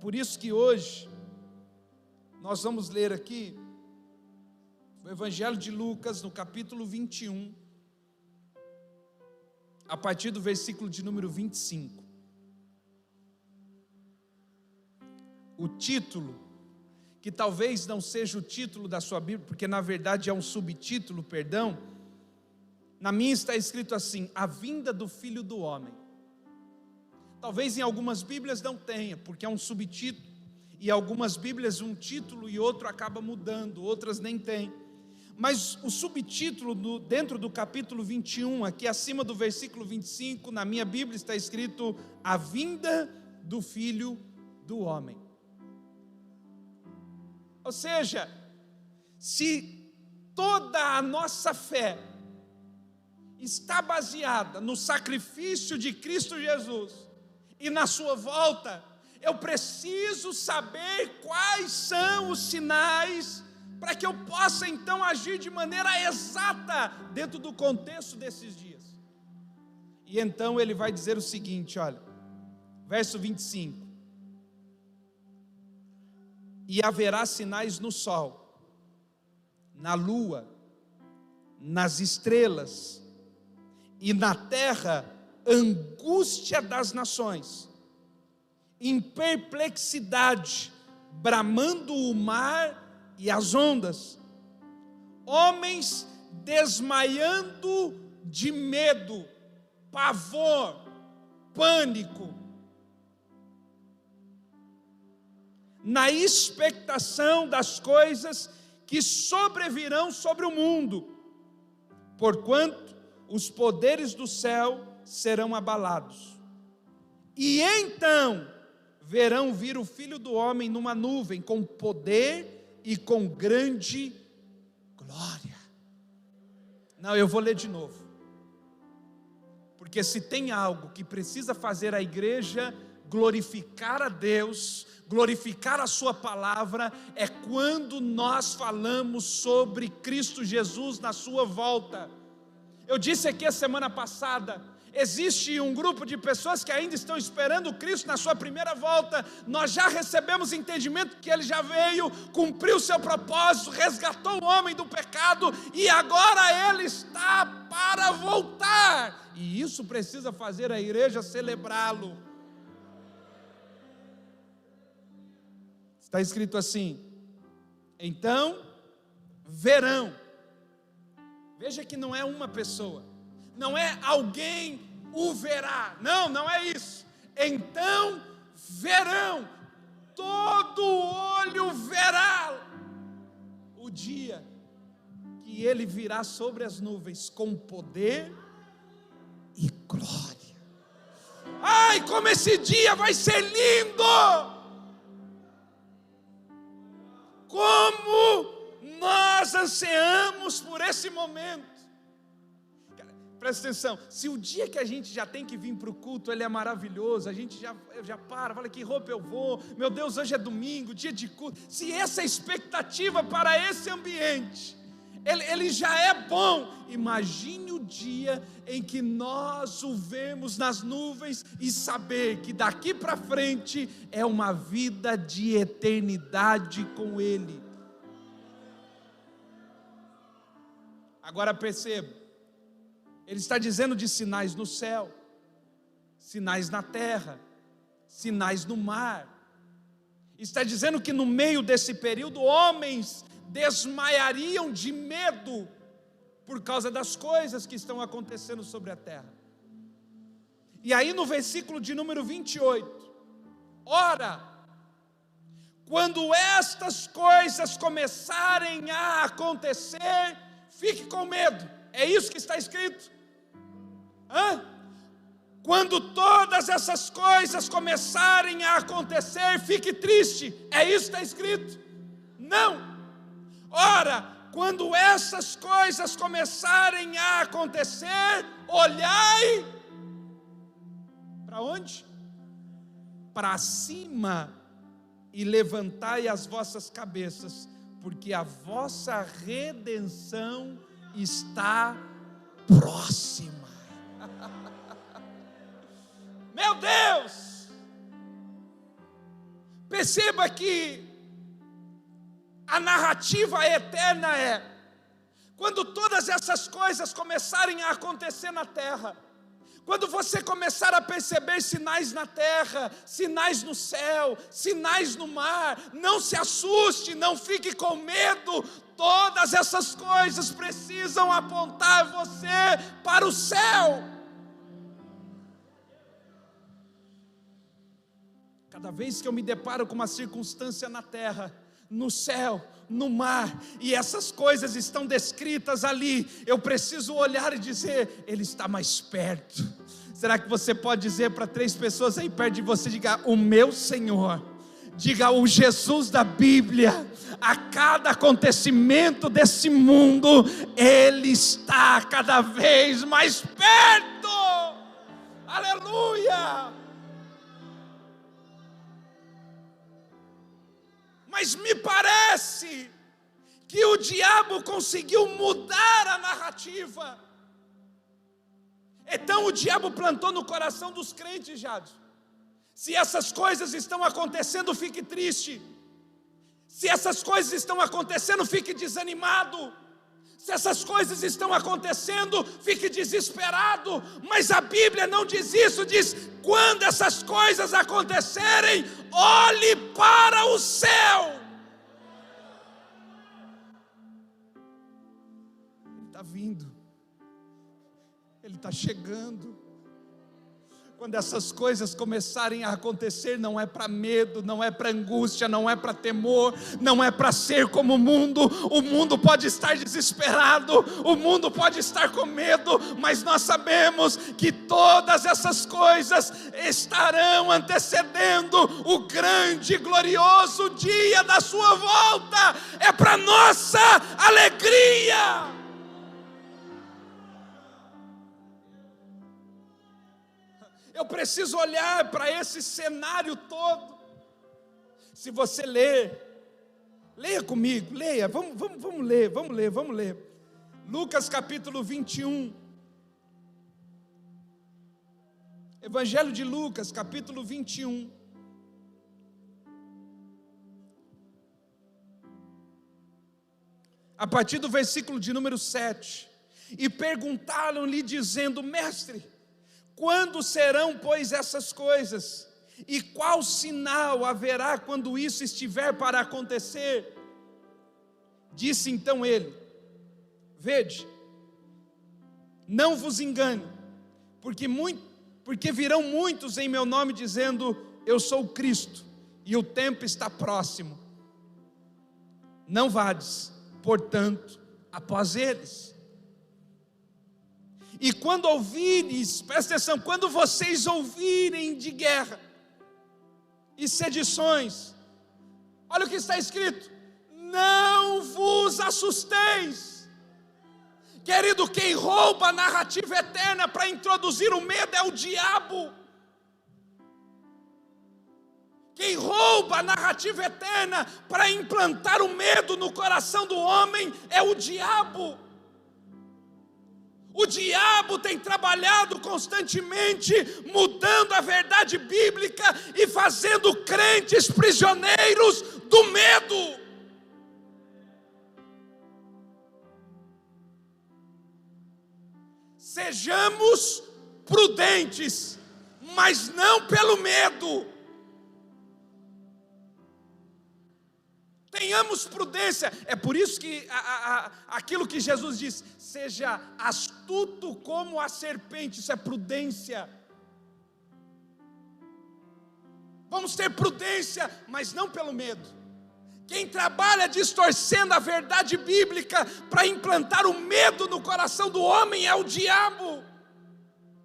por isso que hoje nós vamos ler aqui o Evangelho de Lucas, no capítulo 21, a partir do versículo de número 25. O título, que talvez não seja o título da sua Bíblia, porque na verdade é um subtítulo, perdão. Na minha está escrito assim: a vinda do Filho do Homem. Talvez em algumas Bíblias não tenha, porque é um subtítulo, e algumas Bíblias um título e outro acaba mudando, outras nem tem. Mas o subtítulo dentro do capítulo 21, aqui acima do versículo 25, na minha Bíblia está escrito: a vinda do Filho do Homem. Ou seja, se toda a nossa fé está baseada no sacrifício de Cristo Jesus e na sua volta, eu preciso saber quais são os sinais para que eu possa então agir de maneira exata dentro do contexto desses dias. E então ele vai dizer o seguinte, olha, verso 25: e haverá sinais no sol, na lua, nas estrelas, e na terra angústia das nações, em perplexidade, bramando o mar e as ondas, homens desmaiando de medo, pavor, pânico, na expectação das coisas que sobrevirão sobre o mundo, porquanto os poderes do céu serão abalados. E então verão vir o Filho do Homem numa nuvem, com poder e com grande glória. Não, eu vou ler de novo, porque se tem algo que precisa fazer a igreja glorificar a Deus, glorificar a sua palavra, é quando nós falamos sobre Cristo Jesus na sua volta. Eu disse aqui a semana passada, existe um grupo de pessoas que ainda estão esperando Cristo na sua primeira volta. Nós já recebemos entendimento que Ele já veio, cumpriu o seu propósito, resgatou o homem do pecado, e agora Ele está para voltar, e isso precisa fazer a igreja celebrá-lo. Está escrito assim: então verão. Veja que não é uma pessoa, não é alguém o verá, não é isso. Então verão, todo olho verá o dia que Ele virá sobre as nuvens com poder e glória. Ai, como esse dia vai ser lindo! Como nós ansiamos por esse momento. Presta atenção, se o dia que a gente já tem que vir para o culto, ele é maravilhoso, a gente já fala que roupa eu vou, meu Deus, hoje é domingo, dia de culto. Se essa expectativa para esse ambiente, ele já é bom, imagine o dia em que nós o vemos nas nuvens e saber que daqui para frente é uma vida de eternidade com Ele. Agora perceba, Ele está dizendo de sinais no céu, sinais na terra, sinais no mar. Está dizendo que no meio desse período, homens desmaiariam de medo por causa das coisas que estão acontecendo sobre a terra. E aí no versículo de número 28, ora, quando estas coisas começarem a acontecer, fique com medo. É isso que está escrito. Quando todas essas coisas começarem a acontecer, fique triste. É isso que está escrito? Não. Ora, quando essas coisas começarem a acontecer, olhai para onde? Para cima e levantai as vossas cabeças, porque a vossa redenção está próxima. Meu Deus! Perceba que a narrativa eterna quando todas essas coisas começarem a acontecer na terra, quando você começar a perceber sinais na terra, sinais no céu, sinais no mar, não se assuste, não fique com medo. Todas essas coisas precisam apontar você para o céu. Cada vez que eu me deparo com uma circunstância na terra, no céu, no mar, e essas coisas estão descritas ali, eu preciso olhar e dizer: Ele está mais perto. Será que você pode dizer para 3 pessoas aí perto de você, diga: o meu Senhor, diga: o Jesus da Bíblia, a cada acontecimento desse mundo, Ele está cada vez mais perto. Aleluia! Mas me parece que o diabo conseguiu mudar a narrativa. Então o diabo plantou no coração dos crentes, Jade: se essas coisas estão acontecendo, fique triste. Se essas coisas estão acontecendo, fique desanimado. Se essas coisas estão acontecendo, fique desesperado. Mas a Bíblia não diz isso, diz: quando essas coisas acontecerem, olhe para o céu. Ele está vindo, Ele está chegando. Quando essas coisas começarem a acontecer, não é para medo, não é para angústia, não é para temor, não é para ser como o mundo pode estar desesperado, o mundo pode estar com medo, mas nós sabemos que todas essas coisas estarão antecedendo o grande e glorioso dia da sua volta. É para nossa alegria. Eu preciso olhar para esse cenário todo. Se você leia comigo, leia, vamos ler. Lucas capítulo 21. Evangelho de Lucas capítulo 21. A partir do versículo de número 7. E perguntaram-lhe dizendo: Mestre, quando serão, pois, essas coisas? E qual sinal haverá quando isso estiver para acontecer? Disse então ele: Vede, não vos engane, porque virão muitos em meu nome dizendo: eu sou o Cristo, e o tempo está próximo. Não vades, portanto, após eles. E quando ouvires, presta atenção, quando vocês ouvirem de guerra e sedições, olha o que está escrito: não vos assusteis. Querido, quem rouba a narrativa eterna para introduzir o medo é o diabo. Quem rouba a narrativa eterna para implantar o medo no coração do homem é o diabo. O diabo tem trabalhado constantemente, mudando a verdade bíblica e fazendo crentes prisioneiros do medo. Sejamos prudentes, mas não pelo medo. Tenhamos prudência. É por isso que aquilo que Jesus diz: seja astuto como a serpente. Isso é prudência. Vamos ter prudência, mas não pelo medo. Quem trabalha distorcendo a verdade bíblica para implantar o medo no coração do homem é o diabo.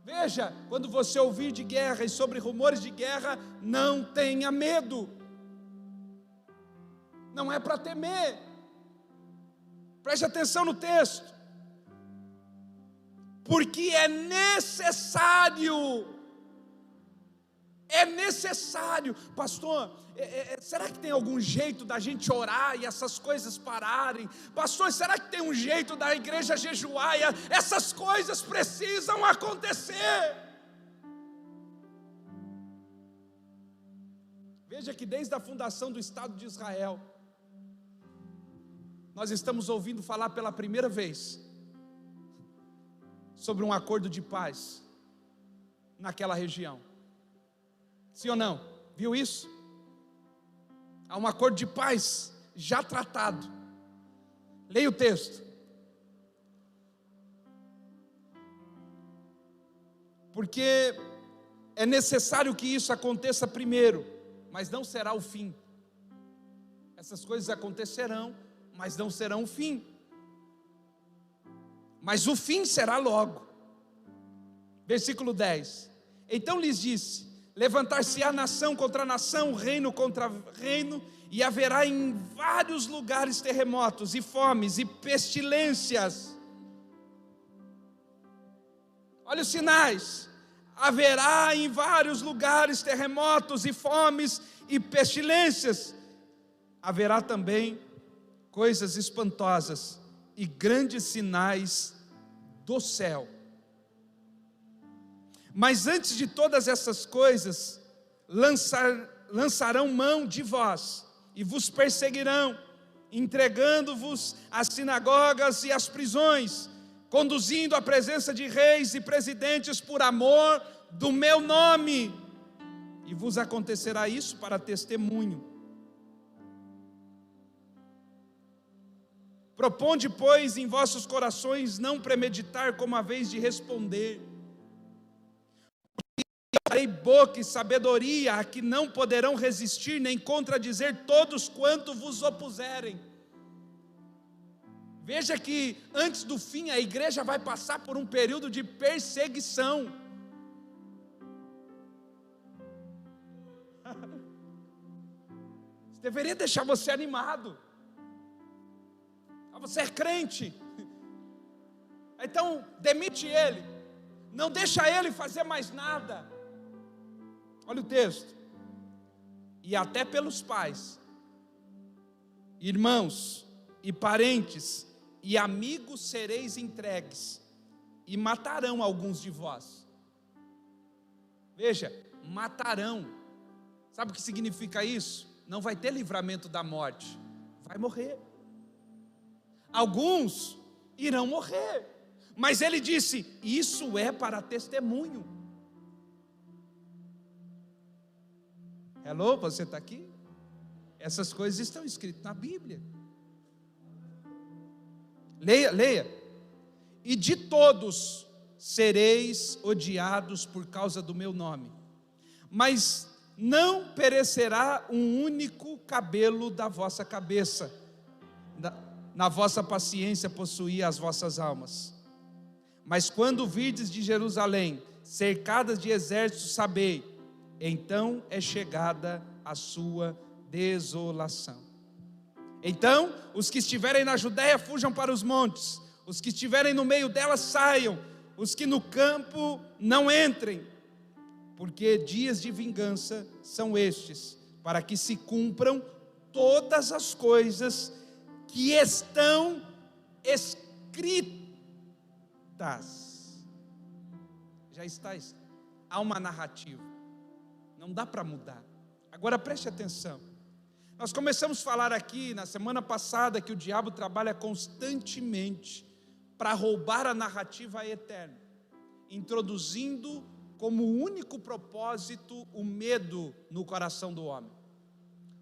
Veja, quando você ouvir de guerra e sobre rumores de guerra, não tenha medo. Não é para temer. Preste atenção no texto. Porque é necessário. Pastor, será que tem algum jeito da gente orar e essas coisas pararem? Pastor, será que tem um jeito da igreja jejuar e essas coisas precisam acontecer? Veja que desde a fundação do Estado de Israel, nós estamos ouvindo falar pela primeira vez sobre um acordo de paz naquela região. Sim ou não? Viu isso? Há um acordo de paz já tratado. Leia o texto. Porque é necessário que isso aconteça primeiro, mas não será o fim. Essas coisas acontecerão, mas não serão o fim. Mas o fim será logo. Versículo 10. Então lhes disse: levantar-se-á nação contra nação, reino contra reino, e haverá em vários lugares terremotos, e fomes, e pestilências. Olha os sinais. Haverá em vários lugares terremotos, e fomes, e pestilências. Haverá também coisas espantosas e grandes sinais do céu. Mas antes de todas essas coisas, lançarão mão de vós, e vos perseguirão, entregando-vos às sinagogas e às prisões, conduzindo à presença de reis e presidentes por amor do meu nome. E vos acontecerá isso para testemunho. Proponde, pois, em vossos corações não premeditar como a vez de responder. Darei boca e sabedoria a que não poderão resistir nem contradizer todos quanto vos opuserem. Veja que antes do fim a igreja vai passar por um período de perseguição. Isso deveria deixar você animado. Você é crente, então demite ele, não deixa ele fazer mais nada. Olha o texto. E até pelos pais, irmãos e parentes e amigos sereis entregues, e matarão alguns de vós. Veja, matarão. Sabe o que significa isso? Não vai ter livramento da morte, vai morrer. Alguns irão morrer, mas ele disse: isso é para testemunho. Hello, você está aqui? Essas coisas estão escritas na Bíblia. Leia. E de todos sereis odiados por causa do meu nome, mas não perecerá um único cabelo da vossa cabeça. Na vossa paciência possuí as vossas almas. Mas quando virdes de Jerusalém cercadas de exércitos, sabei, então é chegada a sua desolação. Então os que estiverem na Judéia fujam para os montes, os que estiverem no meio dela saiam, os que no campo não entrem, porque dias de vingança são estes, para que se cumpram todas as coisas que estão escritas. Já está, há uma narrativa, não dá para mudar. Agora preste atenção. Nós começamos a falar aqui na semana passada que o diabo trabalha constantemente para roubar a narrativa eterna, introduzindo como único propósito o medo no coração do homem.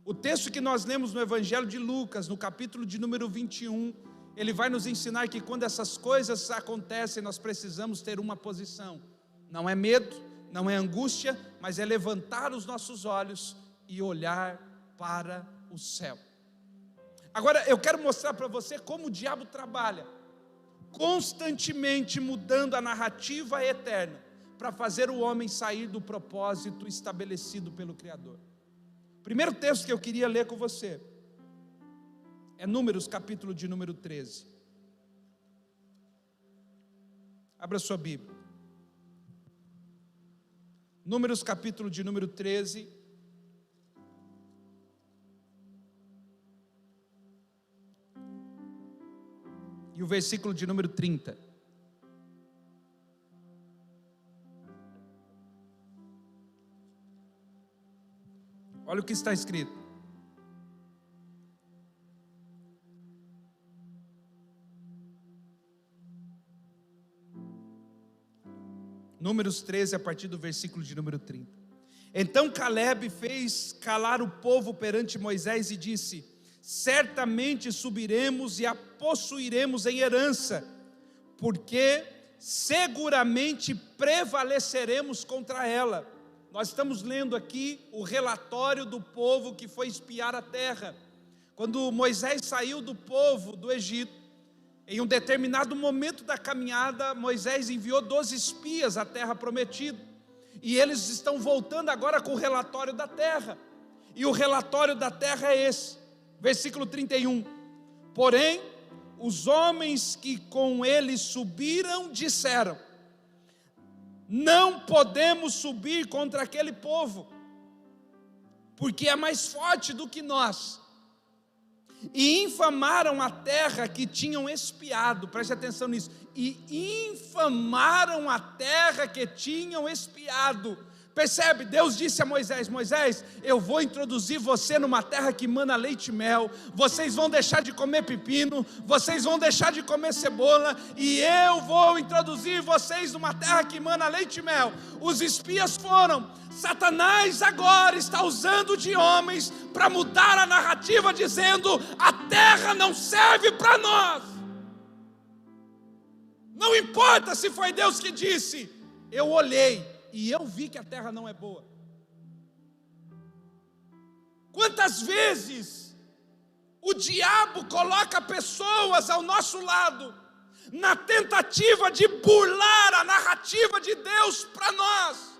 O texto que nós lemos no Evangelho de Lucas, no capítulo de número 21, ele vai nos ensinar que quando essas coisas acontecem, nós precisamos ter uma posição. Não é medo, não é angústia, mas é levantar os nossos olhos e olhar para o céu. Agora eu quero mostrar para você como o diabo trabalha, constantemente mudando a narrativa eterna, para fazer o homem sair do propósito estabelecido pelo Criador. O primeiro texto que eu queria ler com você é Números, capítulo de número 13. Abra sua Bíblia. Números, capítulo de número 13. E o versículo de número 30. Olha Olha o que está escrito. Números 13, a partir do versículo de número 30. Então Caleb fez calar o povo perante Moisés e disse: certamente subiremos e a possuiremos em herança, porque seguramente prevaleceremos contra ela. Nós estamos lendo aqui o relatório do povo que foi espiar a terra. Quando Moisés saiu do povo do Egito, em um determinado momento da caminhada, Moisés enviou 12 espias à terra prometida. E eles estão voltando agora com o relatório da terra. E o relatório da terra é esse, versículo 31. Porém, os homens que com ele subiram disseram: não podemos subir contra aquele povo, porque é mais forte do que nós. E infamaram a terra que tinham espiado, preste atenção nisso, e infamaram a terra que tinham espiado. Percebe? Deus disse a Moisés: Moisés, eu vou introduzir você numa terra que mana leite e mel, vocês vão deixar de comer pepino, vocês vão deixar de comer cebola, e eu vou introduzir vocês numa terra que mana leite e mel. Os espias foram. Satanás agora está usando de homens para mudar a narrativa, dizendo: a terra não serve para nós. Não importa se foi Deus que disse, eu olhei e eu vi que a terra não é boa. Quantas vezes o diabo coloca pessoas ao nosso lado, na tentativa de burlar a narrativa de Deus para nós,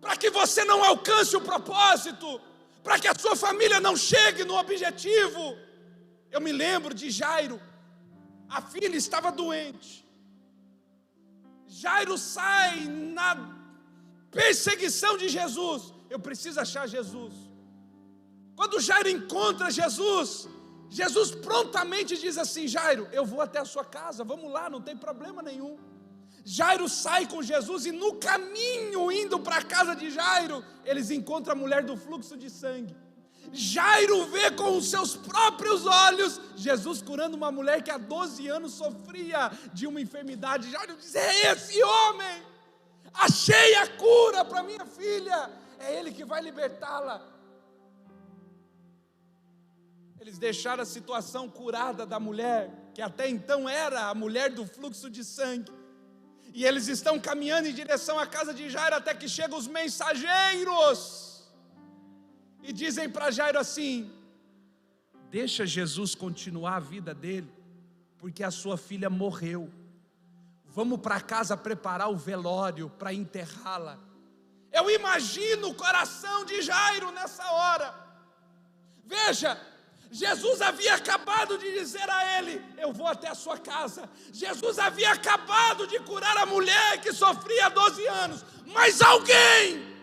para que você não alcance o propósito, para que a sua família não chegue no objetivo. Eu me lembro de Jairo, a filha estava doente. Jairo sai na perseguição de Jesus. Eu preciso achar Jesus. Quando Jairo encontra Jesus, Jesus prontamente diz assim: Jairo, eu vou até a sua casa, vamos lá, não tem problema nenhum. Jairo sai com Jesus e no caminho indo para a casa de Jairo, eles encontram a mulher do fluxo de sangue. Jairo vê com os seus próprios olhos Jesus curando uma mulher que há 12 anos sofria de uma enfermidade. Jairo diz: é esse homem, achei a cura para minha filha, é ele que vai libertá-la. Eles deixaram a situação curada da mulher, que até então era a mulher do fluxo de sangue, e eles estão caminhando em direção à casa de Jairo, até que chegam os mensageiros e dizem para Jairo assim: deixa Jesus continuar a vida dele, porque a sua filha morreu, vamos para casa preparar o velório para enterrá-la. Eu imagino o coração de Jairo nessa hora. Veja, Jesus havia acabado de dizer a ele: eu vou até a sua casa. Jesus havia acabado de curar a mulher que sofria há 12 anos, mas alguém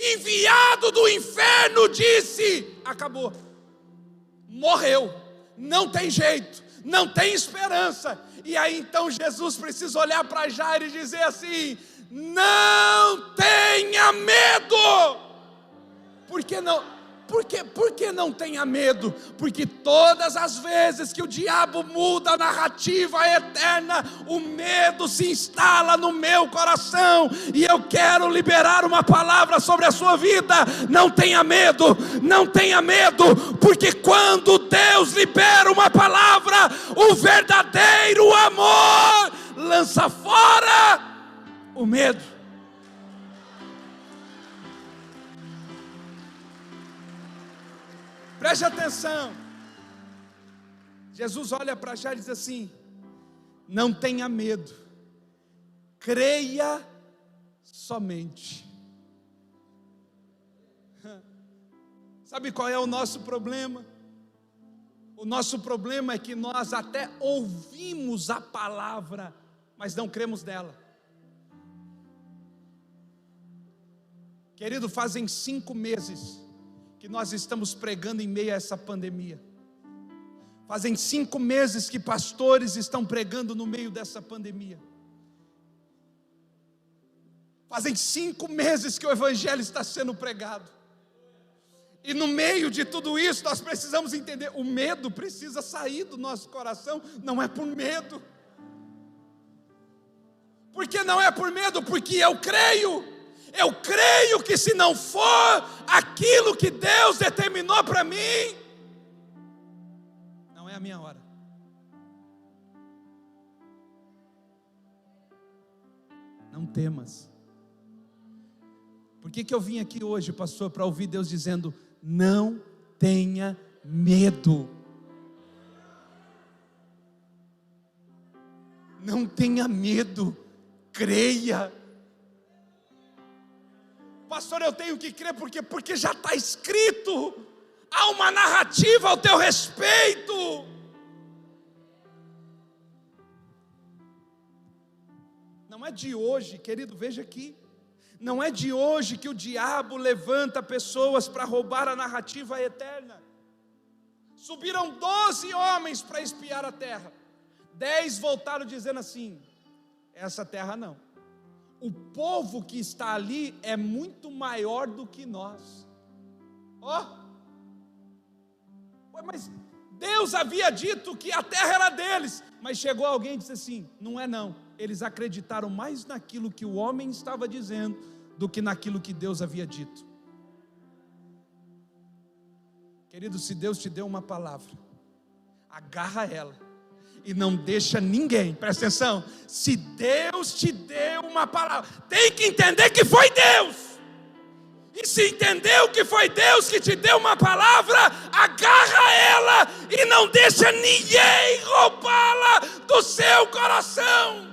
enviado do inferno disse: acabou, morreu, não tem jeito, não tem esperança. E aí então Jesus precisa olhar para Jairo e dizer assim: não tenha medo. Por que não? Por que não tenha medo? Porque todas as vezes que o diabo muda a narrativa eterna, o medo se instala no meu coração. E eu quero liberar uma palavra sobre a sua vida: não tenha medo, não tenha medo, porque quando Deus libera uma palavra, o verdadeiro amor lança fora o medo. Preste atenção. Jesus olha para Jairo e diz assim: não tenha medo, creia somente. Sabe qual é o nosso problema? O nosso problema é que nós até ouvimos a palavra, mas não cremos nela. Querido, fazem 5 meses que nós estamos pregando em meio a essa pandemia. Fazem 5 meses que pastores estão pregando no meio dessa pandemia. Fazem 5 meses que o evangelho está sendo pregado. E no meio de tudo isso, nós precisamos entender, o medo precisa sair do nosso coração, não é por medo. Por que não é por medo? Porque eu creio que se não for aquilo que Deus determinou para mim, não é a minha hora. Não temas. Por que eu vim aqui hoje, pastor, para ouvir Deus dizendo, não tenha medo. Não tenha medo, creia. Pastor, eu tenho que crer porque já está escrito, há uma narrativa ao teu respeito. Não é de hoje, querido, veja aqui, não é de hoje que o diabo levanta pessoas para roubar a narrativa eterna. Subiram 12 homens para espiar a terra, 10 voltaram dizendo assim, essa terra não. O povo que está ali é muito maior do que nós. Mas Deus havia dito que a terra era deles. Mas chegou alguém e disse assim, não é não. Eles acreditaram mais naquilo que o homem estava dizendo do que naquilo que Deus havia dito. Querido, se Deus te deu uma palavra, agarra ela e não deixa ninguém, presta atenção, se Deus te deu uma palavra, tem que entender que foi Deus, e se entendeu que foi Deus que te deu uma palavra, agarra ela e não deixa ninguém roubá-la do seu coração.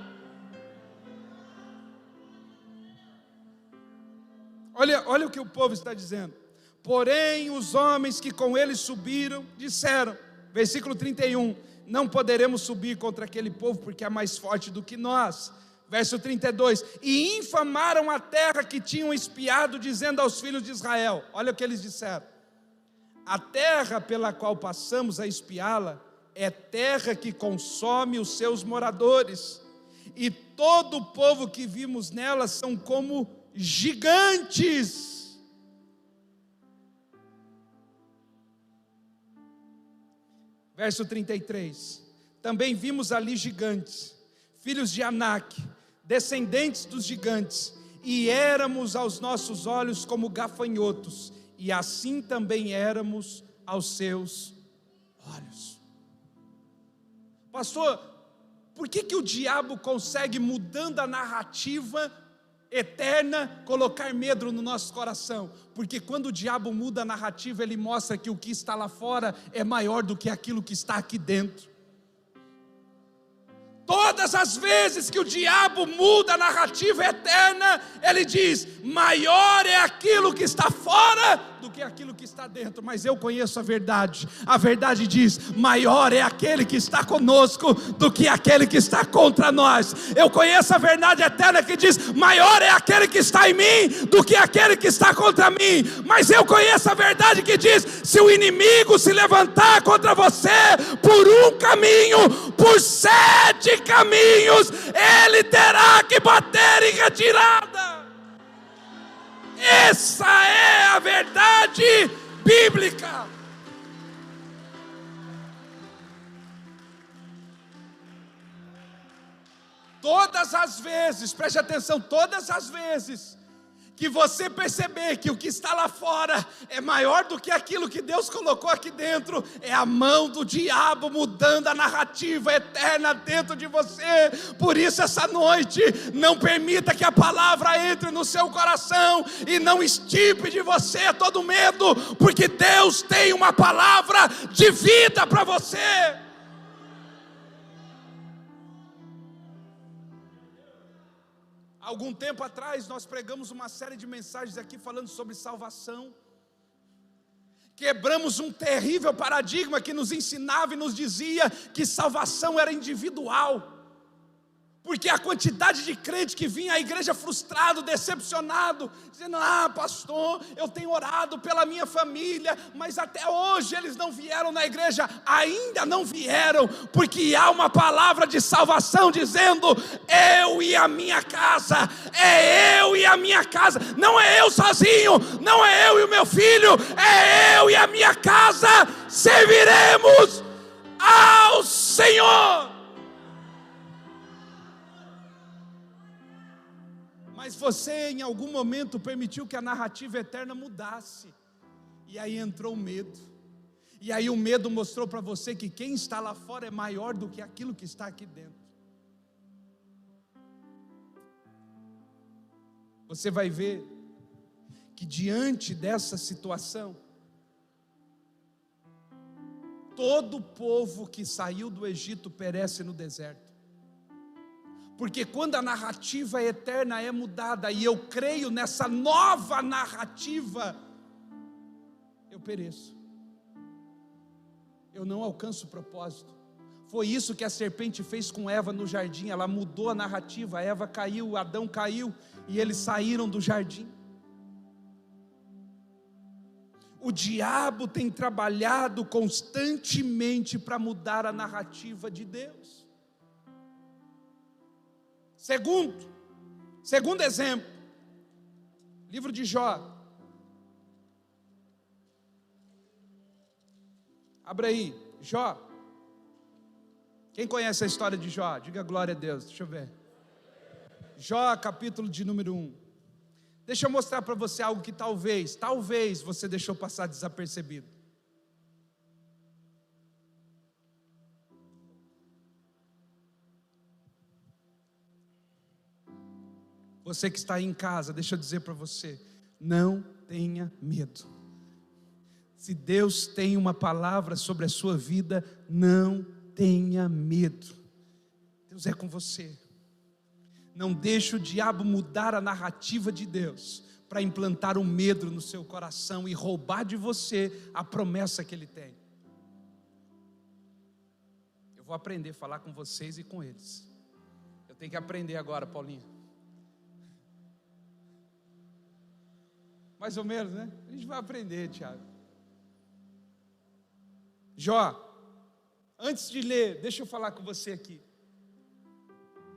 Olha o que o povo está dizendo. Porém os homens que com ele subiram, disseram, versículo 31, não poderemos subir contra aquele povo, porque é mais forte do que nós. Verso 32, e infamaram a terra que tinham espiado, dizendo aos filhos de Israel, olha o que eles disseram, a terra pela qual passamos a espiá-la, é terra que consome os seus moradores, e todo o povo que vimos nela são como gigantes. Verso 33, também vimos ali gigantes, filhos de Anak, descendentes dos gigantes, e éramos aos nossos olhos como gafanhotos, e assim também éramos aos seus olhos. Pastor, por que o diabo consegue, mudando a narrativa eterna, colocar medo no nosso coração? Porque quando o diabo muda a narrativa, ele mostra que o que está lá fora é maior do que aquilo que está aqui dentro. Todas as vezes que o diabo muda a narrativa eterna, ele diz, maior é aquilo que está fora do que aquilo que está dentro. Mas eu conheço a verdade diz, maior é aquele que está conosco do que aquele que está contra nós. Eu conheço a verdade eterna que diz, maior é aquele que está em mim do que aquele que está contra mim. Mas eu conheço a verdade que diz, se o inimigo se levantar contra você por um caminho, por 7 caminhos, ele terá que bater em retirada. Essa é a verdade bíblica. Todas as vezes, preste atenção, todas as vezes que você perceber que o que está lá fora é maior do que aquilo que Deus colocou aqui dentro, é a mão do diabo mudando a narrativa eterna dentro de você. Por isso essa noite, não permita que a palavra entre no seu coração e não extirpe de você todo medo, porque Deus tem uma palavra de vida para você. Algum tempo atrás nós pregamos uma série de mensagens aqui falando sobre salvação. Quebramos um terrível paradigma que nos ensinava e nos dizia que salvação era individual. Porque a quantidade de crente que vinha à igreja frustrado, decepcionado, dizendo: pastor, eu tenho orado pela minha família, mas até hoje eles não vieram na igreja. Ainda não vieram, porque há uma palavra de salvação dizendo: eu e a minha casa, é eu e a minha casa, não é eu sozinho, não é eu e o meu filho, é eu e a minha casa, serviremos ao Senhor. Mas você em algum momento permitiu que a narrativa eterna mudasse, e aí entrou o medo, e aí o medo mostrou para você que quem está lá fora é maior do que aquilo que está aqui dentro. Você vai ver que diante dessa situação, todo o povo que saiu do Egito perece no deserto. Porque quando a narrativa eterna é mudada, e eu creio nessa nova narrativa, eu pereço, eu não alcanço o propósito. Foi isso que a serpente fez com Eva no jardim. Ela mudou a narrativa, Eva caiu, Adão caiu, e eles saíram do jardim. O diabo tem trabalhado constantemente para mudar a narrativa de Deus. Segundo exemplo, livro de Jó. Abra aí, Jó. Quem conhece a história de Jó? Diga glória a Deus, deixa eu ver. Jó, capítulo de número 1. Deixa eu mostrar para você algo que talvez você deixou passar desapercebido. Você que está aí em casa, deixa eu dizer para você: não tenha medo. Se Deus tem uma palavra sobre a sua vida, não tenha medo. Deus é com você. Não deixe o diabo mudar a narrativa de Deus para implantar um medo no seu coração e roubar de você a promessa que Ele tem. Eu vou aprender a falar com vocês e com eles. Eu tenho que aprender agora, Paulinho. Mais ou menos, né? A gente vai aprender, Tiago. Jó, antes de ler, deixa eu falar com você aqui.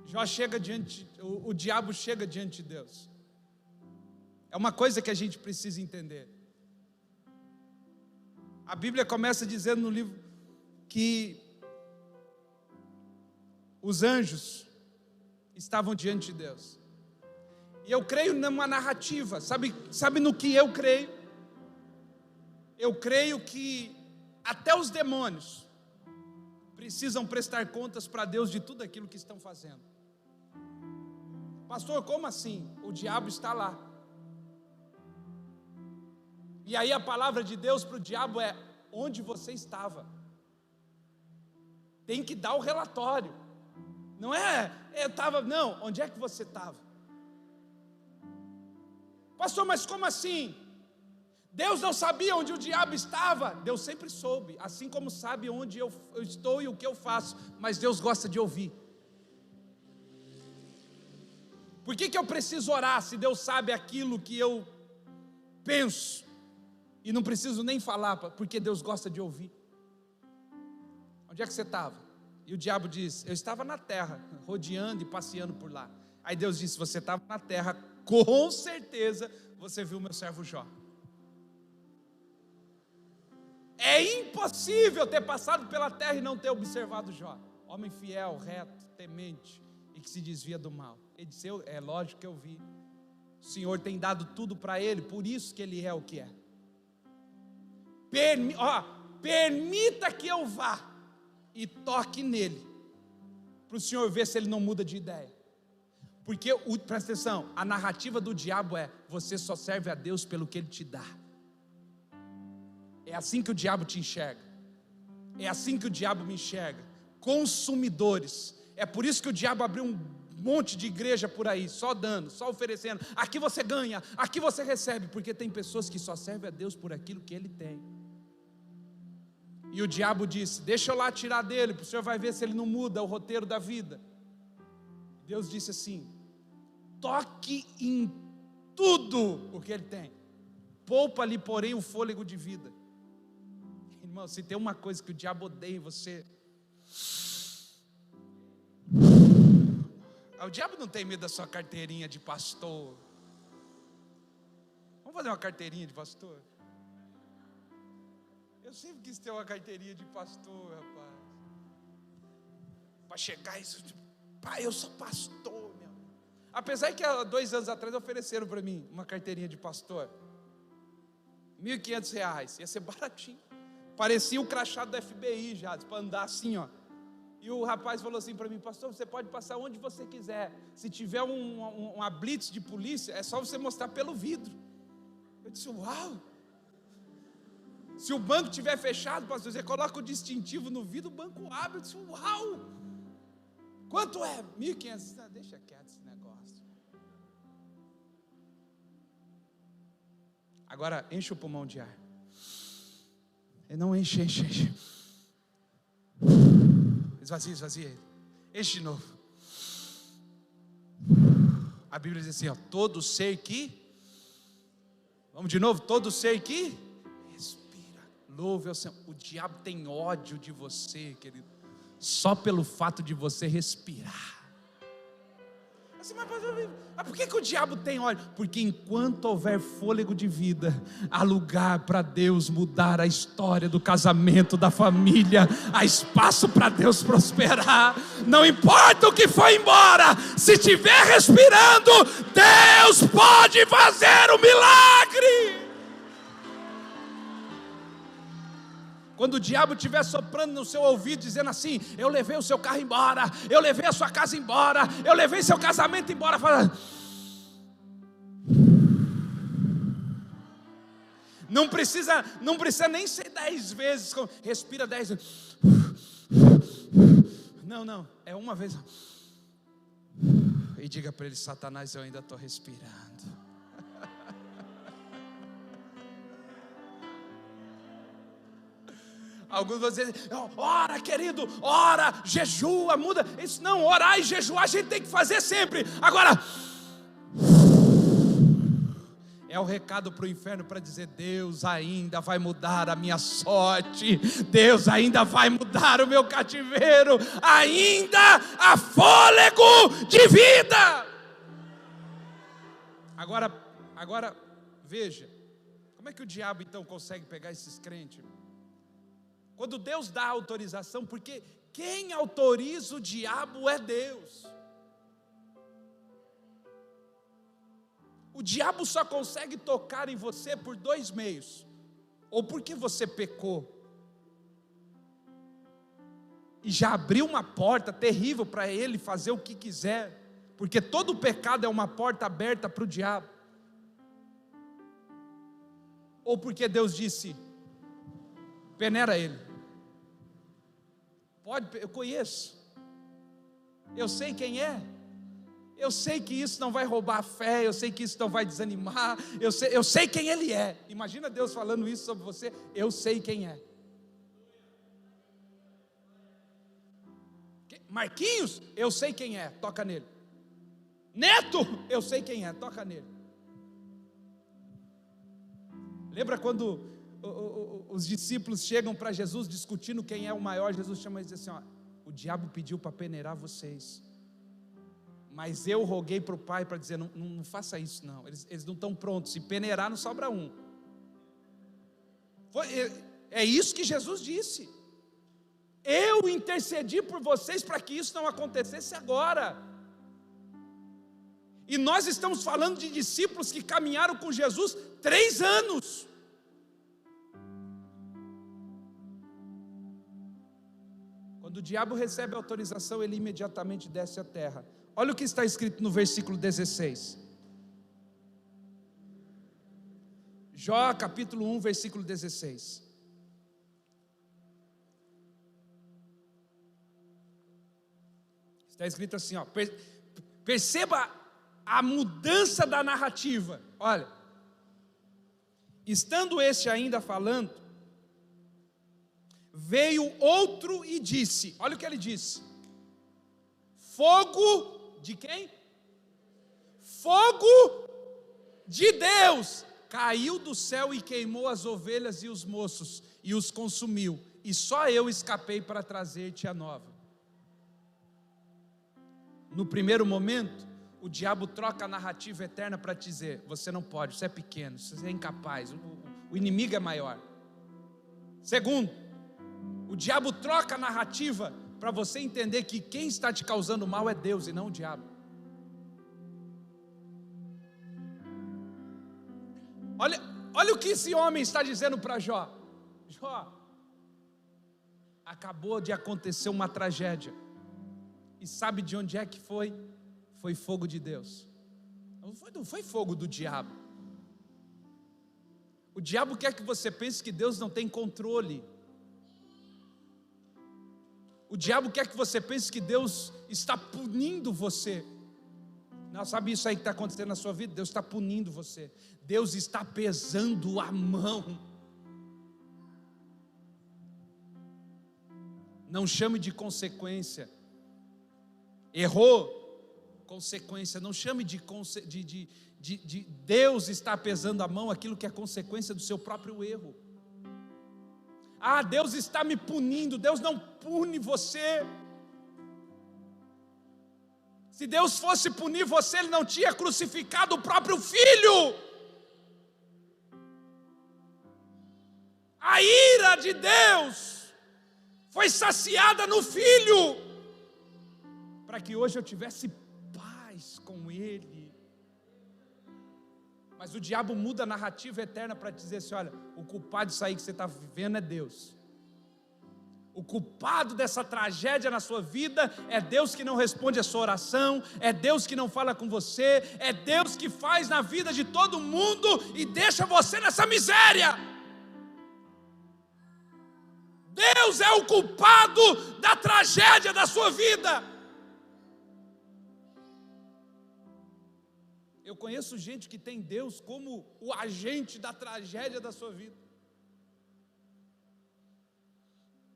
Jó chega diante, o diabo chega diante de Deus. É uma coisa que a gente precisa entender. A Bíblia começa dizendo no livro que os anjos estavam diante de Deus. E eu creio numa narrativa. Sabe no que eu creio? Eu creio que até os demônios precisam prestar contas para Deus de tudo aquilo que estão fazendo. Pastor, como assim? O diabo está lá. E aí a palavra de Deus para o diabo é: onde você estava? Tem que dar o relatório. Não é, eu estava, não, onde é que você estava? Pastor, mas como assim? Deus não sabia onde o diabo estava? Deus sempre soube, assim como sabe onde eu estou e o que eu faço, mas Deus gosta de ouvir. Por que eu preciso orar se Deus sabe aquilo que eu penso? E não preciso nem falar, porque Deus gosta de ouvir. Onde é que você estava? E o diabo diz: eu estava na terra, rodeando e passeando por lá. Aí Deus disse: você estava na terra, com certeza você viu meu servo Jó. É impossível ter passado pela terra e não ter observado Jó. Homem fiel, reto, temente e que se desvia do mal. Ele disse: é lógico que eu vi. O Senhor tem dado tudo para ele, por isso que ele é o que é. Permita que eu vá e toque nele, para o Senhor ver se ele não muda de ideia. Porque, presta atenção, a narrativa do diabo é: você só serve a Deus pelo que Ele te dá. É assim que o diabo te enxerga. É assim que o diabo me enxerga. Consumidores. É por isso que o diabo abriu um monte de igreja por aí, só dando, só oferecendo. Aqui você ganha, aqui você recebe. Porque tem pessoas que só servem a Deus por aquilo que Ele tem. E o diabo disse: deixa eu lá tirar dele, o Senhor vai ver se ele não muda o roteiro da vida. Deus disse assim: toque em tudo o que ele tem, poupa-lhe, porém, o fôlego de vida. Irmão, se tem uma coisa que o diabo odeia em você, o diabo não tem medo da sua carteirinha de pastor. Vamos fazer uma carteirinha de pastor? Eu sempre quis ter uma carteirinha de pastor, rapaz, para chegar isso, tipo, pai, eu sou pastor, meu. Apesar que há 2 anos atrás ofereceram para mim uma carteirinha de pastor, R$1.500, ia ser baratinho, parecia o crachá do FBI já, para andar assim, ó. E o rapaz falou assim para mim: pastor, você pode passar onde você quiser, se tiver uma blitz de polícia, é só você mostrar pelo vidro. Eu disse: uau! Se o banco estiver fechado, pastor, você coloca o distintivo no vidro, o banco abre. Eu disse: uau! Quanto é? 1.500. Ah, deixa quieto esse negócio. Agora enche o pulmão de ar. Ele não enche. Esvazia ele. Enche de novo. A Bíblia diz assim, ó: todo ser que, vamos de novo, todo ser que respira, louve ao Senhor. O diabo tem ódio de você, querido, só pelo fato de você respirar. Assim, mas por que o diabo tem ódio? Porque enquanto houver fôlego de vida, há lugar para Deus mudar a história do casamento, da família, há espaço para Deus prosperar. Não importa o que foi embora, se estiver respirando, Deus pode fazer o milagre. Quando o diabo estiver soprando no seu ouvido, dizendo assim: eu levei o seu carro embora, eu levei a sua casa embora, eu levei seu casamento embora, fala: não precisa nem ser 10 vezes, respira 10 vezes. Não, é uma vez. E diga para ele: Satanás, eu ainda estou respirando. Alguns vão dizer: ora, querido, ora, jejua, muda. Isso não, orar e jejuar a gente tem que fazer sempre. Agora, é o recado para o inferno para dizer: Deus ainda vai mudar a minha sorte, Deus ainda vai mudar o meu cativeiro, ainda há fôlego de vida. Agora veja, como é que o diabo então consegue pegar esses crentes? Quando Deus dá autorização, porque quem autoriza o diabo é Deus. O diabo só consegue tocar em você por 2 meios: ou porque você pecou e já abriu uma porta terrível para ele fazer o que quiser, porque todo pecado é uma porta aberta para o diabo, ou porque Deus disse: peneira ele. Pode, eu conheço, eu sei quem é, eu sei que isso não vai roubar a fé, eu sei que isso não vai desanimar, eu sei quem ele é. Imagina Deus falando isso sobre você: eu sei quem é. Marquinhos, eu sei quem é, toca nele. Neto, eu sei quem é, toca nele. Lembra quando os discípulos chegam para Jesus discutindo quem é o maior? Jesus chama e diz assim: ó, o diabo pediu para peneirar vocês, mas eu roguei para o Pai para dizer: não faça isso não, eles não estão prontos, se peneirar não sobra um. É isso que Jesus disse: eu intercedi por vocês para que isso não acontecesse agora. E nós estamos falando de discípulos que caminharam com Jesus 3 anos. Quando o diabo recebe autorização, ele imediatamente desce à terra. Olha o que está escrito no versículo 16. Jó capítulo 1, versículo 16. Está escrito assim, ó, perceba a mudança da narrativa. Olha, estando este ainda falando, veio outro e disse, olha o que ele disse: fogo de quem? Fogo de Deus caiu do céu e queimou as ovelhas e os moços e os consumiu, e só eu escapei para trazer-te a nova. No primeiro momento, o diabo troca a narrativa eterna para te dizer: você não pode, você é pequeno, você é incapaz, o inimigo é maior. Segundo, o diabo troca a narrativa para você entender que quem está te causando mal é Deus e não o diabo. Olha o que esse homem está dizendo para Jó. Jó, acabou de acontecer uma tragédia. E sabe de onde é que foi? Foi fogo de Deus. Não foi fogo do diabo. O diabo quer que você pense que Deus não tem controle. O diabo quer que você pense que Deus está punindo você. Não, sabe isso aí que está acontecendo na sua vida? Deus está punindo você. Deus está pesando a mão. Não chame de consequência. Errou, consequência. Não chame de Deus está pesando a mão aquilo que é consequência do seu próprio erro. Ah, Deus está me punindo. Deus não pune você. Se Deus fosse punir você, Ele não tinha crucificado o próprio Filho. A ira de Deus foi saciada no Filho, para que hoje eu tivesse paz com Ele. Mas o diabo muda a narrativa eterna para dizer assim: olha, o culpado disso aí que você está vivendo é Deus. O culpado dessa tragédia na sua vida é Deus que não responde a sua oração, é Deus que não fala com você, é Deus que faz na vida de todo mundo e deixa você nessa miséria. Deus é o culpado da tragédia da sua vida. Eu conheço gente que tem Deus como o agente da tragédia da sua vida.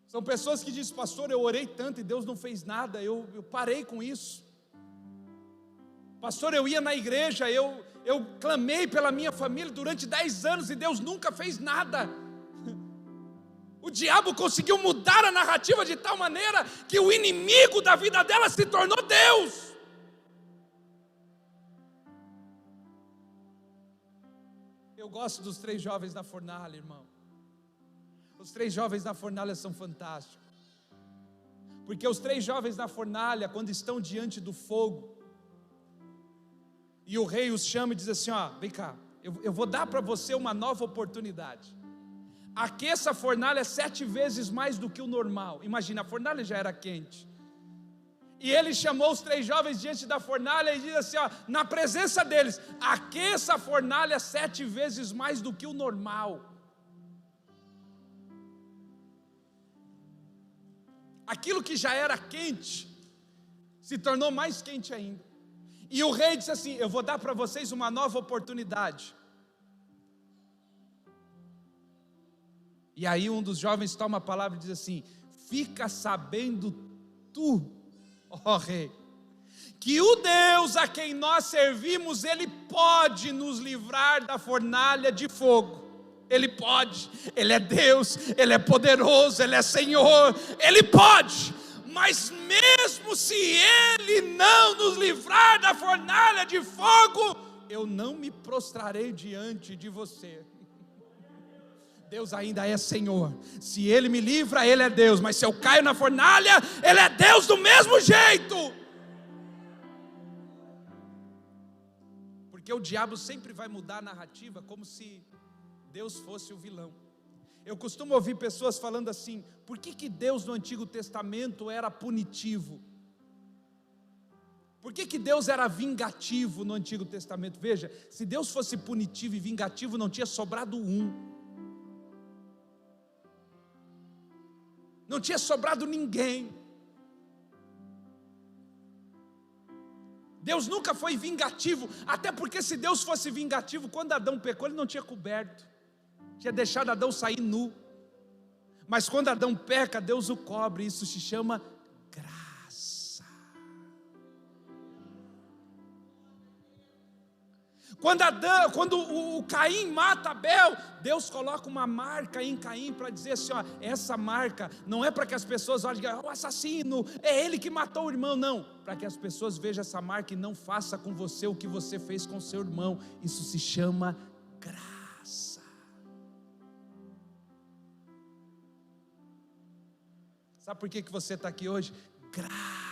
São pessoas que dizem: pastor, eu orei tanto e Deus não fez nada, eu parei com isso. Pastor, eu ia na igreja, eu clamei pela minha família durante 10 anos e Deus nunca fez nada. O diabo conseguiu mudar a narrativa de tal maneira que o inimigo da vida dela se tornou Deus. Eu gosto dos 3 jovens da fornalha, irmão. Os 3 jovens da fornalha são fantásticos, porque os 3 jovens da fornalha, quando estão diante do fogo, e o rei os chama e diz assim: ó, vem cá, eu vou dar para você uma nova oportunidade. Aqueça a fornalha 7 vezes mais do que o normal. Imagina, a fornalha já era quente, e ele chamou os 3 jovens diante da fornalha e diz assim: ó, na presença deles, aqueça a fornalha 7 vezes mais do que o normal. Aquilo que já era quente se tornou mais quente ainda. E o rei disse assim: eu vou dar para vocês uma nova oportunidade. E aí um dos jovens toma a palavra e diz assim: fica sabendo tu, ó rei, que o Deus a quem nós servimos, Ele pode nos livrar da fornalha de fogo. Ele pode, Ele é Deus, Ele é poderoso, Ele é Senhor, Ele pode. Mas mesmo se Ele não nos livrar da fornalha de fogo, eu não me prostrarei diante de você. Deus ainda é Senhor. Se Ele me livra, Ele é Deus. Mas se eu caio na fornalha, Ele é Deus do mesmo jeito. Porque o diabo sempre vai mudar a narrativa como se Deus fosse o vilão. Eu costumo ouvir pessoas falando assim: por que Deus no Antigo Testamento era punitivo? Por que Deus era vingativo no Antigo Testamento? Veja, se Deus fosse punitivo e vingativo, não tinha sobrado não tinha sobrado ninguém. Deus nunca foi vingativo, até porque se Deus fosse vingativo, quando Adão pecou, Ele não tinha coberto, tinha deixado Adão sair nu. Mas quando Adão peca, Deus o cobre. Isso se chama graça. Quando o Caim mata Abel, Deus coloca uma marca em Caim para dizer assim, ó, essa marca não é para que as pessoas olhem, o assassino, é ele que matou o irmão, não, para que as pessoas vejam essa marca e não faça com você o que você fez com seu irmão. Isso se chama graça. Sabe por que você está aqui hoje? Graça.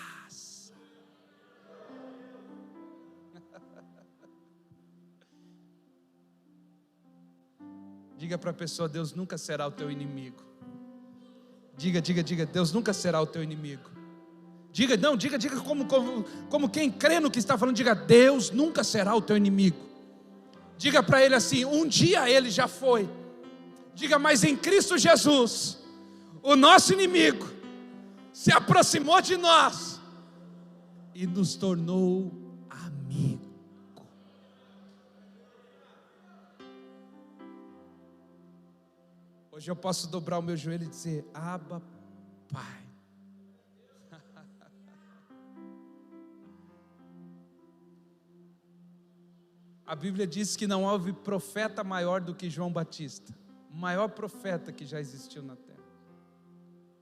Diga para a pessoa, Deus nunca será o teu inimigo. Diga, Deus nunca será o teu inimigo. Diga como quem crê no que está falando. Diga, Deus nunca será o teu inimigo. Diga para ele assim, um dia ele já foi. Diga, mas em Cristo Jesus, o nosso inimigo se aproximou de nós e nos tornou amigos. Hoje eu posso dobrar o meu joelho e dizer, Abba, Pai. A Bíblia diz que não houve profeta maior do que João Batista, o maior profeta que já existiu na terra.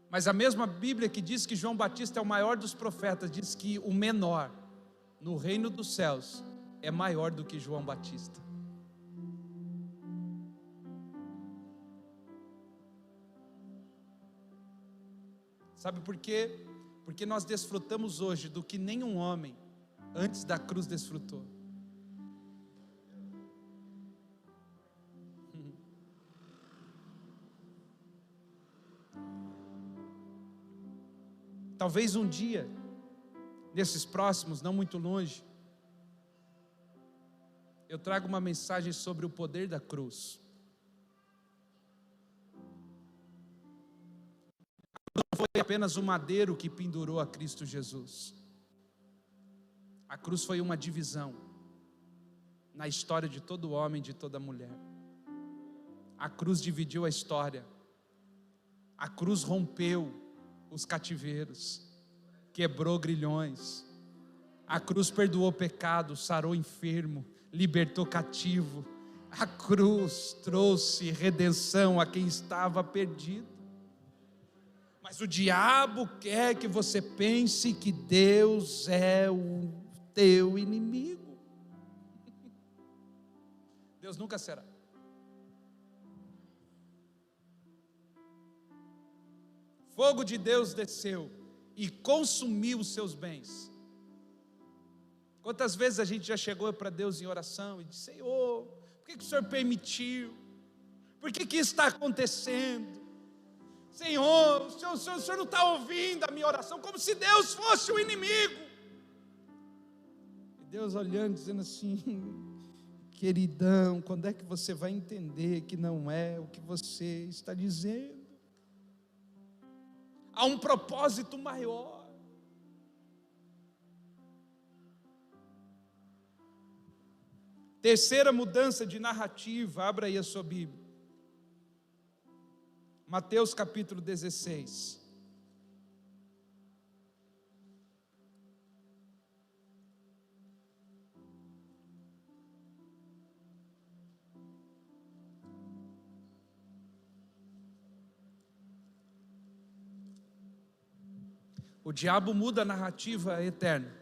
Mas a mesma Bíblia que diz que João Batista é o maior dos profetas, diz que o menor no reino dos céus é maior do que João Batista. Sabe por quê? Porque nós desfrutamos hoje do que nenhum homem antes da cruz desfrutou. Talvez um dia, nesses próximos, não muito longe, eu trago uma mensagem sobre o poder da cruz. Não foi apenas o madeiro que pendurou a Cristo Jesus. A cruz foi uma divisão na história de todo homem, de toda mulher. A cruz dividiu a história. A cruz rompeu os cativeiros, quebrou grilhões. A cruz perdoou pecado, sarou enfermo, libertou cativo. A cruz trouxe redenção a quem estava perdido. Mas o diabo quer que você pense que Deus é o teu inimigo. Deus nunca será. Fogo de Deus desceu e consumiu os seus bens. Quantas vezes a gente já chegou para Deus em oração e disse, Senhor, por que o Senhor permitiu? Por que isso está acontecendo? Senhor, o Senhor não está ouvindo a minha oração, como se Deus fosse o inimigo. E Deus olhando, dizendo assim, queridão, quando é que você vai entender que não é o que você está dizendo? Há um propósito maior. Terceira mudança de narrativa, abra aí a sua Bíblia. Mateus capítulo 16. O diabo muda a narrativa eterna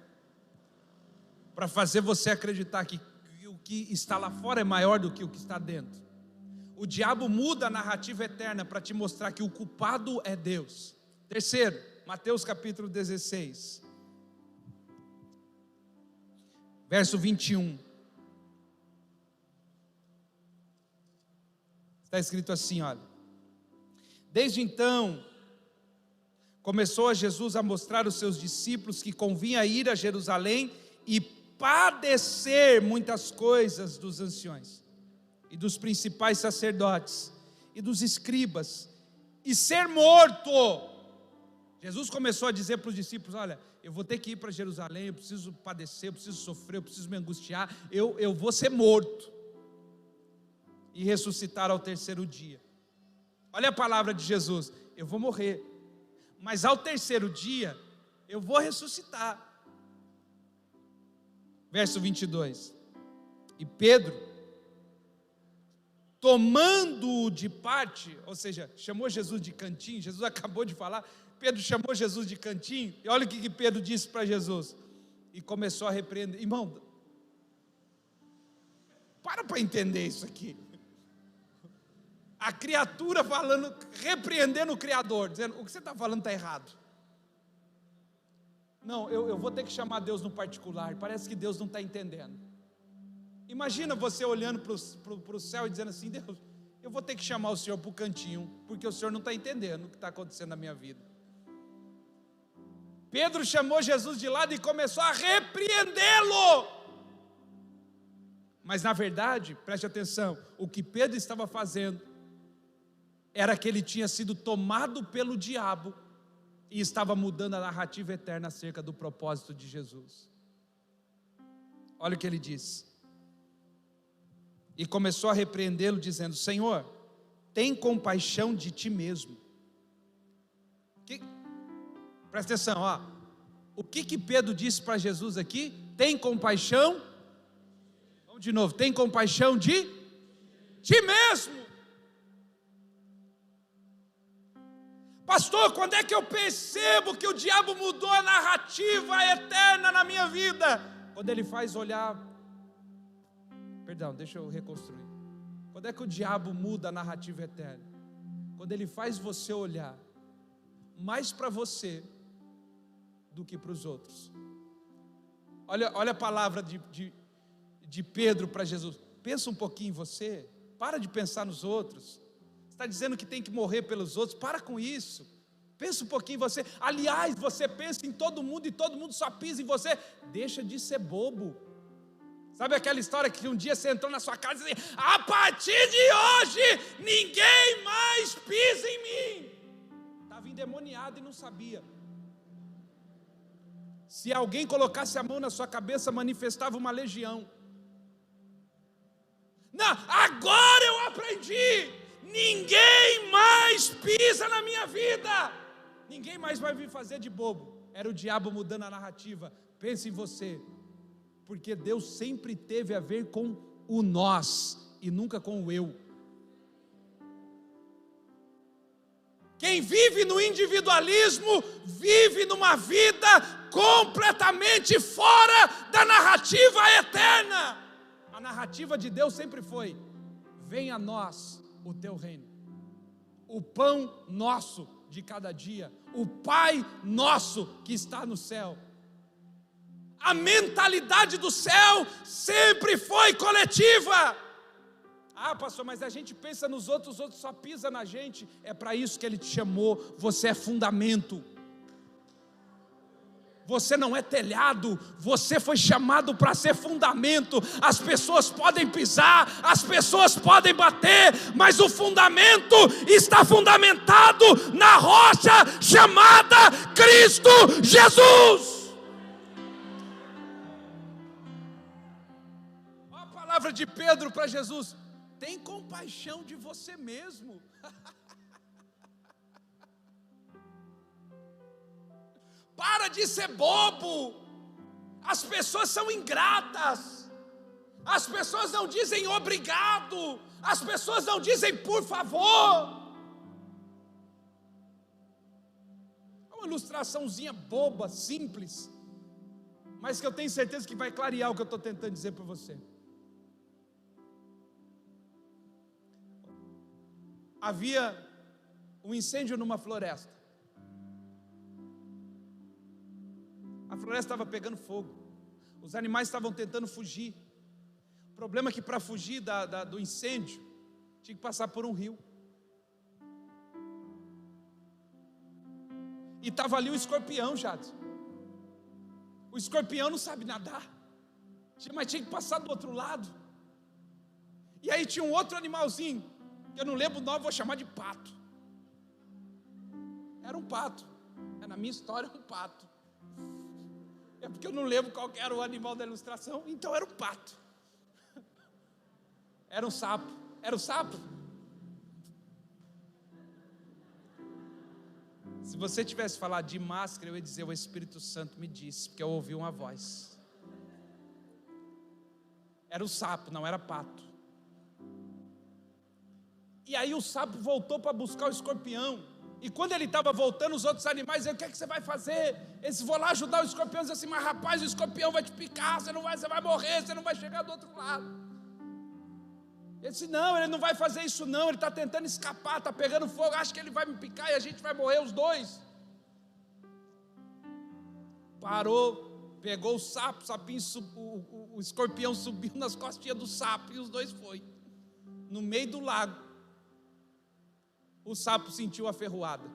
para fazer você acreditar que o que está lá fora é maior do que o que está dentro. O diabo muda a narrativa eterna para te mostrar que o culpado é Deus. Terceiro, Mateus capítulo 16, verso 21. Está escrito assim, olha. Desde então, começou a Jesus a mostrar aos seus discípulos que convinha ir a Jerusalém e padecer muitas coisas dos anciões e dos principais sacerdotes e dos escribas e ser morto. Jesus começou a dizer para os discípulos, olha, eu vou ter que ir para Jerusalém, eu preciso padecer, eu preciso sofrer, eu preciso me angustiar, eu vou ser morto e ressuscitar ao terceiro dia. Olha a palavra de Jesus, eu vou morrer, mas ao terceiro dia eu vou ressuscitar. Verso 22. E Pedro, tomando-o de parte, ou seja, chamou Jesus de cantinho. Jesus acabou de falar, Pedro chamou Jesus de cantinho, e olha o que Pedro disse para Jesus, e começou a repreender. Irmão, para entender isso aqui. A criatura falando, repreendendo o Criador, dizendo, o que você está falando está errado. Não, eu vou ter que chamar Deus no particular, parece que Deus não está entendendo. Imagina você olhando para o céu e dizendo assim, Deus, eu vou ter que chamar o Senhor para o cantinho, porque o Senhor não está entendendo o que está acontecendo na minha vida. Pedro chamou Jesus de lado e começou a repreendê-lo. Mas na verdade, preste atenção, o que Pedro estava fazendo era que ele tinha sido tomado pelo diabo e estava mudando a narrativa eterna acerca do propósito de Jesus. Olha o que ele disse. E começou a repreendê-lo dizendo, Senhor, tem compaixão de ti mesmo. Presta atenção, ó. O que Pedro disse para Jesus aqui? Tem compaixão? Vamos de novo, tem compaixão de ti mesmo. Pastor, quando é que eu percebo que o diabo mudou a narrativa eterna na minha vida? Quando ele faz olhar, perdão, deixa eu reconstruir. Quando é que o diabo muda a narrativa eterna? Quando ele faz você olhar mais para você do que para os outros. Olha a palavra de Pedro para Jesus. Pensa um pouquinho em você, para de pensar nos outros. Está dizendo que tem que morrer pelos outros, para com isso. Pensa um pouquinho em você. Aliás, você pensa em todo mundo e todo mundo só pisa em você. Deixa de ser bobo. Sabe aquela história que um dia você entrou na sua casa e disse, a partir de hoje ninguém mais pisa em mim. Estava endemoniado e não sabia. Se alguém colocasse a mão na sua cabeça, manifestava uma legião. Não, agora eu aprendi. Ninguém mais pisa na minha vida. Ninguém mais vai vir fazer de bobo. Era o diabo mudando a narrativa. Pense em você. Porque Deus sempre teve a ver com o nós e nunca com o eu. Quem vive no individualismo vive numa vida completamente fora da narrativa eterna. A narrativa de Deus sempre foi: venha a nós o teu reino, o pão nosso de cada dia, o Pai nosso que está no céu. A mentalidade do céu sempre foi coletiva. Ah, pastor, mas a gente pensa nos outros, os outros só pisam na gente. É para isso que Ele te chamou. Você é fundamento. Você não é telhado, você foi chamado para ser fundamento. As pessoas podem pisar, as pessoas podem bater, mas o fundamento está fundamentado na rocha chamada Cristo Jesus. Olha a palavra de Pedro para Jesus: tem compaixão de você mesmo. Para de ser bobo. As pessoas são ingratas. As pessoas não dizem obrigado. As pessoas não dizem por favor. É uma ilustraçãozinha boba, simples, mas que eu tenho certeza que vai clarear o que eu estou tentando dizer para você. Havia um incêndio numa floresta. A floresta estava pegando fogo. Os animais estavam tentando fugir. O problema é que para fugir do incêndio, tinha que passar por um rio. E estava ali o escorpião, Jadson. O escorpião não sabe nadar, mas tinha que passar do outro lado. E aí tinha um outro animalzinho, que eu não lembro o nome, vou chamar de pato. Era um pato. Na minha história, um pato. É porque eu não lembro qual era o animal da ilustração, então era um pato. Era um sapo. Era o sapo. Se você tivesse falado de máscara, eu ia dizer: o Espírito Santo me disse, porque eu ouvi uma voz. Era o sapo, não era pato. E aí o sapo voltou para buscar o escorpião. E quando ele estava voltando, os outros animais diziam: o que é que você vai fazer? Eles vão lá ajudar o escorpião. Dizem assim: mas rapaz, o escorpião vai te picar, você vai morrer, você não vai chegar do outro lado. Ele disse: não, ele não vai fazer isso não, ele está tentando escapar, está pegando fogo, acha que ele vai me picar e a gente vai morrer os dois. Parou, pegou o sapo, o escorpião subiu nas costinhas do sapo e os dois foi. No meio do lago, o sapo sentiu a ferroada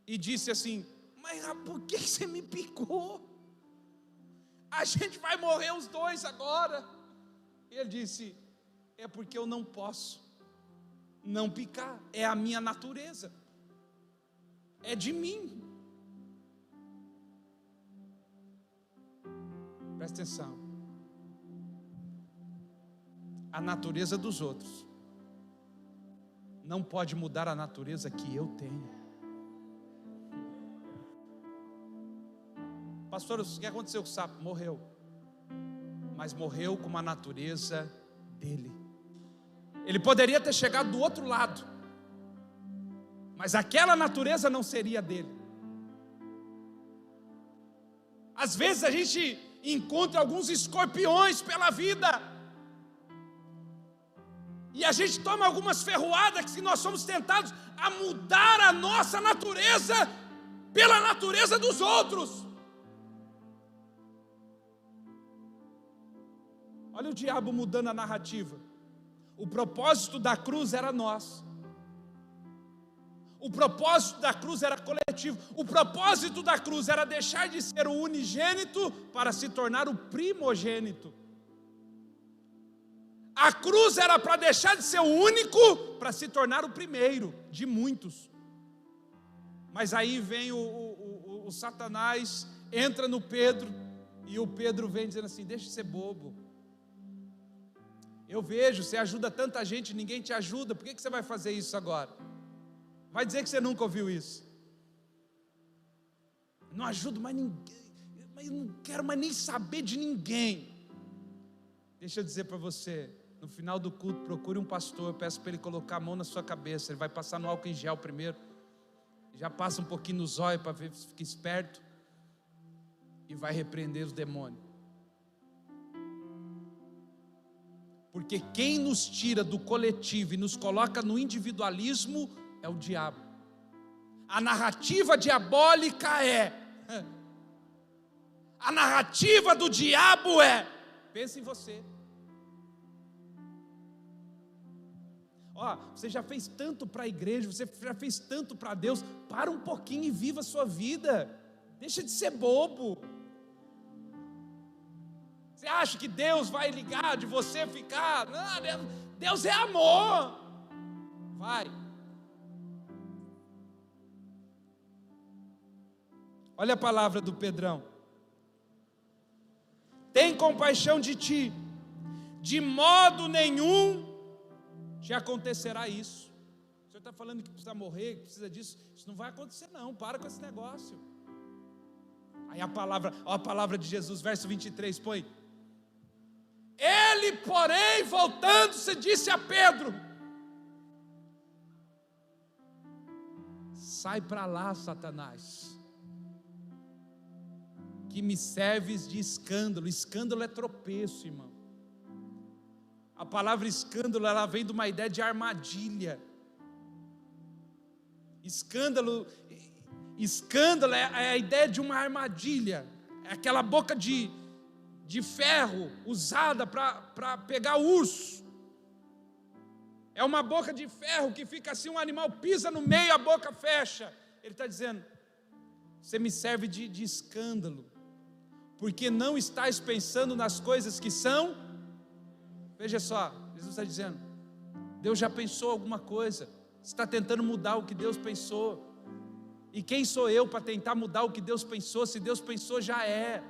e disse assim: mas por que você me picou? A gente vai morrer os dois agora. E ele disse: é porque eu não posso não picar, é a minha natureza, é de mim. Presta atenção, a natureza dos outros não pode mudar a natureza que eu tenho. Pastor, o que aconteceu com o sapo? Morreu, mas morreu com uma natureza dele. Ele poderia ter chegado do outro lado, mas aquela natureza não seria dele. Às vezes a gente encontra alguns escorpiões pela vida, e a gente toma algumas ferroadas que nós somos tentados a mudar a nossa natureza pela natureza dos outros. Olha o diabo mudando a narrativa. O propósito da cruz era nós. O propósito da cruz era coletivo. O propósito da cruz era deixar de ser o unigênito para se tornar o primogênito. A cruz era para deixar de ser o único para se tornar o primeiro de muitos. Mas aí vem o Satanás, entra no Pedro, e o Pedro vem dizendo assim: deixa de ser bobo. Eu vejo, você ajuda tanta gente, ninguém te ajuda, por que você vai fazer isso agora? Vai dizer que você nunca ouviu isso. Não ajudo mais ninguém, mas eu não quero mais nem saber de ninguém. Deixa eu dizer para você, no final do culto, procure um pastor, peço para ele colocar a mão na sua cabeça, ele vai passar no álcool em gel primeiro, já passa um pouquinho no zóio para ver se fica esperto, e vai repreender os demônios. Porque quem nos tira do coletivo e nos coloca no individualismo é o diabo. A narrativa diabólica a narrativa do diabo pense em você. Você já fez tanto para a igreja, você já fez tanto para Deus, para um pouquinho e viva a sua vida, deixa de ser bobo. Você acha que Deus vai ligar de você ficar? Não, Deus é amor. Vai. Olha a palavra do Pedrão. Tem compaixão de ti, de modo nenhum te acontecerá isso. O senhor está falando que precisa morrer, que precisa disso. Isso não vai acontecer não, para com esse negócio. Aí a palavra de Jesus, verso 23, põe: ele, porém, voltando-se, disse a Pedro: sai para lá, Satanás, que me serves de escândalo. Escândalo é tropeço, irmão. A palavra escândalo, ela vem de uma ideia de armadilha. Escândalo é a ideia de uma armadilha. É aquela boca de ferro usada para pegar urso. É uma boca de ferro que fica assim, um animal pisa no meio, a boca fecha. Ele está dizendo: você me serve de escândalo, porque não estás pensando nas coisas que são. Veja só, Jesus está dizendo: Deus já pensou alguma coisa, você está tentando mudar o que Deus pensou. E quem sou eu para tentar mudar o que Deus pensou? Se Deus pensou, já é.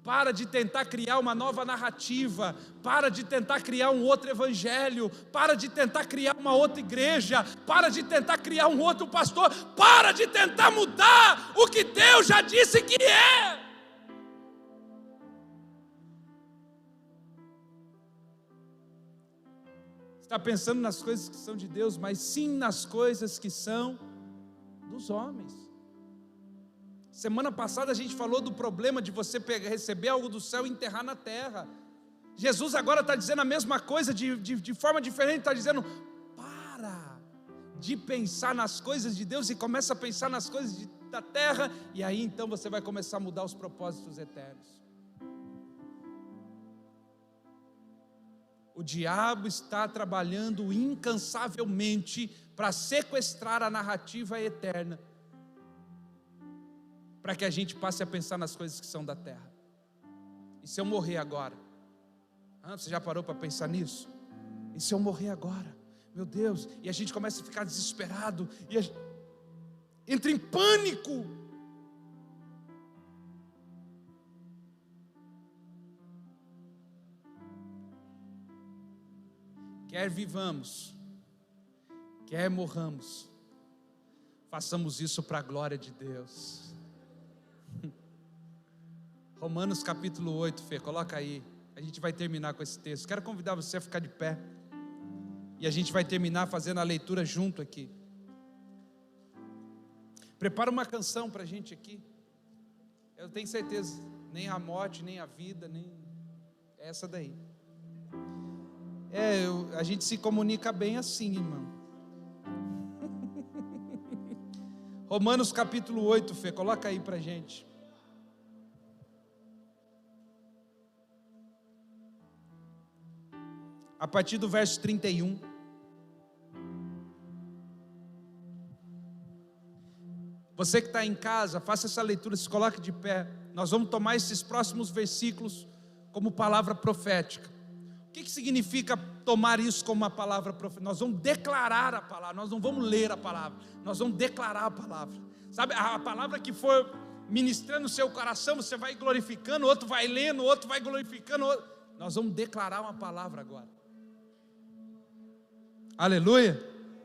para de tentar criar uma nova narrativa, para de tentar criar um outro evangelho, para de tentar criar uma outra igreja, para de tentar criar um outro pastor, para de tentar mudar o que Deus já disse que é. Está pensando nas coisas que são de Deus, mas sim nas coisas que são dos homens. Semana passada a gente falou do problema de você receber algo do céu e enterrar na terra. Jesus agora está dizendo a mesma coisa de forma diferente, está dizendo: para de pensar nas coisas de Deus e começa a pensar nas coisas da terra, e aí então você vai começar a mudar os propósitos eternos. O diabo está trabalhando incansavelmente para sequestrar a narrativa eterna, para que a gente passe a pensar nas coisas que são da terra. E se eu morrer agora? Você já parou para pensar nisso? E se eu morrer agora? Meu Deus, e a gente começa a ficar desesperado, e entra em pânico. Quer vivamos, quer morramos, façamos isso para a glória de Deus. Romanos capítulo 8, Fê, coloca aí. A gente vai terminar com esse texto. Quero convidar você a ficar de pé, e a gente vai terminar fazendo a leitura junto aqui. Prepara uma canção para a gente aqui. Eu tenho certeza, nem a morte, nem a vida, nem essa daí. A gente se comunica bem assim, irmão. Romanos capítulo 8, Fê, coloca aí para a gente. A partir do verso 31. Você que está em casa, faça essa leitura, se coloque de pé. Nós vamos tomar esses próximos versículos como palavra profética. O que significa tomar isso como uma palavra profética? Nós vamos declarar a palavra, nós não vamos ler a palavra, nós vamos declarar a palavra. Sabe, a palavra que for ministrando o seu coração, você vai glorificando, outro vai lendo, outro vai glorificando. Nós vamos declarar uma palavra agora. Aleluia.